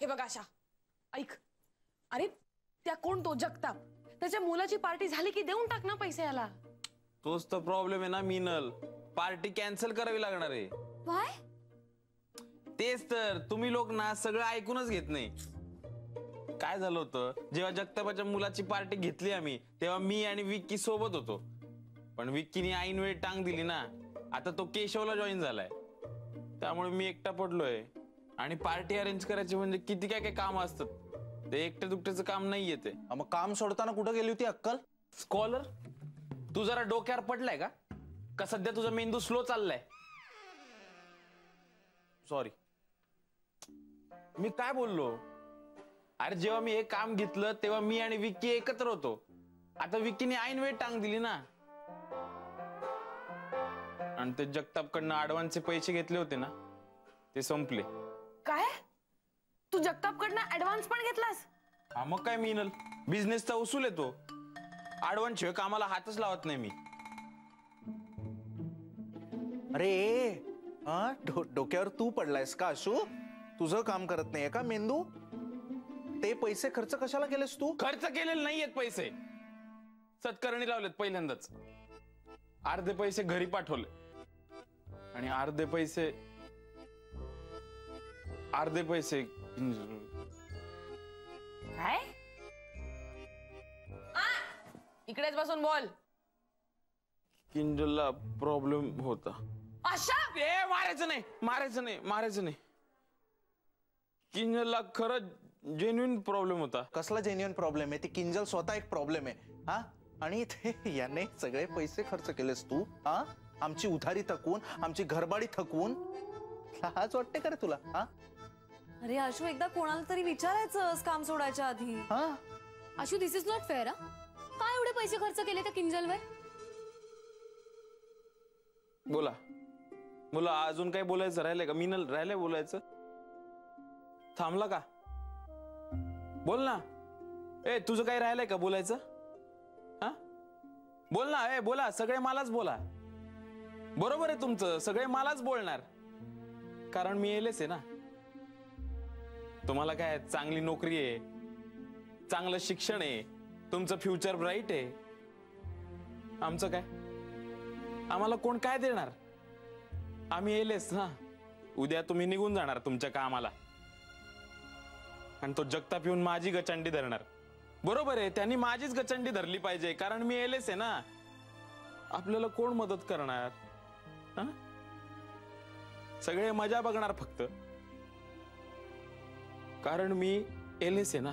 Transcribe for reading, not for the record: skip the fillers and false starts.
हे बघ आशा, ऐक. अरे त्या कोण तो जगताप, त्याच्या मुलाची पार्टी झाली की देऊन टाक ना पैसे याला. तोच तर प्रॉब्लेम आहे ना मिनल, पार्टी कॅन्सल करावी लागणार आहे. काय? तेच तर, तुम्ही लोक ना सगळं ऐकूनच घेत नाही. काय झालं होतं, जेव्हा जगतापाच्या मुलाची पार्टी घेतली आम्ही, तेव्हा मी आणि विक्की सोबत होतो. पण विक्कीने ऐन वेळ टांग दिली ना. आता तो केशवला जॉईन झालाय, त्यामुळे मी एकटा पडलोय. आणि पार्टी अरेंज करायची म्हणजे किती काय काय काम असतात. ते एकटे दुकट्याचं काम नाहीये ते. मग काम सोडताना कुठं गेली होती अक्कल? स्कॉलर, तू जरा डोक्यावर पडलाय का सध्या तुझा मेंदू स्लो चाललाय? सॉरी, मी काय बोललो? अरे जेव्हा मी हे काम घेतलं तेव्हा मी आणि विक्की एकत्र होतो. आता विक्कीने ऐन वेळ टांग दिली ना. आणि ते जगतापकडनं ऍडव्हान्सचे पैसे घेतले होते ना, ते संपले. काय? तू जगतापकडनं ऍडव्हान्स पण घेतलास? हा मग काय मिनल, बिझनेसचा उसूल येतो. ऍडव्हान्स शिवाय कामाला हातच लावत नाही मी. अरे डोक्यावर तू पडलायस का आशू? तुझं काम करत नाहीये का मेंदू? ते पैसे खर्च कशाला केलेस तू? खर्च केलेले नाहीयेत पैसे, सत्कारणी लावलेत पहिल्यांदाच. अर्धे पैसे घरी पाठवले आणि अर्धे पैसे काय? इकडेच बसून बोल. किंजलला प्रॉब्लेम होता. आशा, मारायचं नाही. किंजलला खरं जेन्युइन प्रॉब्लेम होता. कसला जेन्युइन प्रॉब्लेम आहे? ती किंजल स्वतः एक प्रॉब्लेम आहे. हा, आणि ते याने सगळे पैसे खर्च केलेस तू. हा, आमची उधारी थकवून, आमची घरबाडी थकवून. लाज वाटते का रे तुला? हा, अरे आशू, एकदा कोणाला तरी विचारायचं काम सोडायच्या आधी. हा, आशू, दिस इज नॉट फेअर. काय एवढे पैसे खर्च केले त्या किंजलवर? बोला, अजून काही बोलायचं राहिलंय का? मिनल, राहिलंय बोलायचं? थांबला का? बोल ना. तुझं काही राहिलंय का बोलायचं? हा, बोल ना. बोला, सगळे मलाच बोला. बरोबर आहे तुमचं, सगळे मलाच बोलणार. कारण मी येलेच आहे ना. तुम्हाला काय चांगली नोकरी आहे, चांगलं शिक्षण आहे, तुमचं फ्युचर ब्राईट आहे. आमचं काय? आम्हाला कोण काय देणार? आम्ही येलेच ना. उद्या तुम्ही निघून जाणार तुमच्या कामाला आणि तो जगताप येऊन माझी गचंडी धरणार. बरोबर आहे, त्यांनी माझीच गचंडी धरली पाहिजे, कारण मी येलेच आहे ना. आपल्याला कोण मदत करणार? सगळे मजा बघणार फक्त, कारण मी एलेस आहे ना.